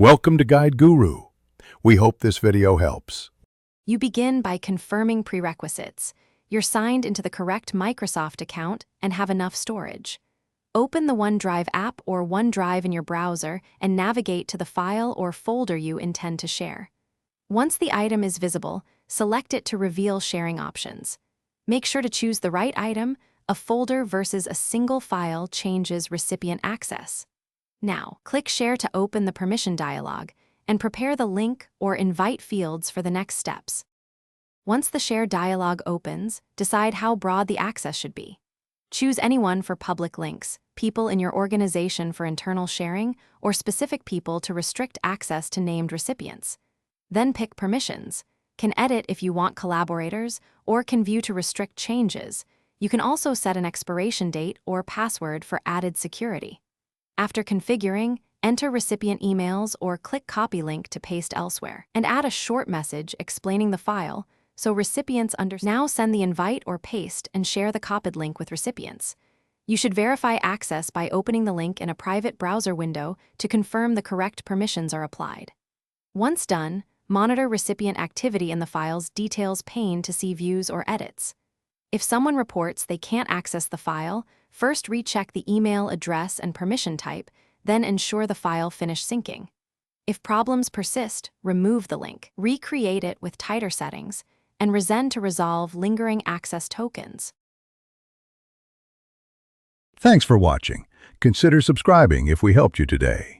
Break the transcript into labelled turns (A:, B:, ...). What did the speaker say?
A: Welcome to Guide Guru. We hope this video helps.
B: You begin by confirming prerequisites. You're signed into the correct Microsoft account and have enough storage. Open the OneDrive app or OneDrive in your browser and navigate to the file or folder you intend to share. Once the item is visible, select it to reveal sharing options. Make sure to choose the right item. A folder versus a single file changes recipient access. Now, click Share to open the permission dialog and prepare the link or invite fields for the next steps. Once the Share dialog opens, decide how broad the access should be. Choose anyone for public links, people in your organization for internal sharing, or specific people to restrict access to named recipients. Then pick permissions. Can edit if you want collaborators, or can view to restrict changes. You can also set an expiration date or password for added security. After configuring, enter recipient emails or click Copy link to paste elsewhere, and add a short message explaining the file so recipients understand. Now send the invite or paste and share the copied link with recipients. You should verify access by opening the link in a private browser window to confirm the correct permissions are applied. Once done, monitor recipient activity in the file's details pane to see views or edits. If someone reports they can't access the file, first recheck the email address and permission type, then ensure the file finished syncing. If problems persist, remove the link, recreate it with tighter settings, and resend to resolve lingering access tokens.
A: Thanks for watching. Consider subscribing if we helped you today.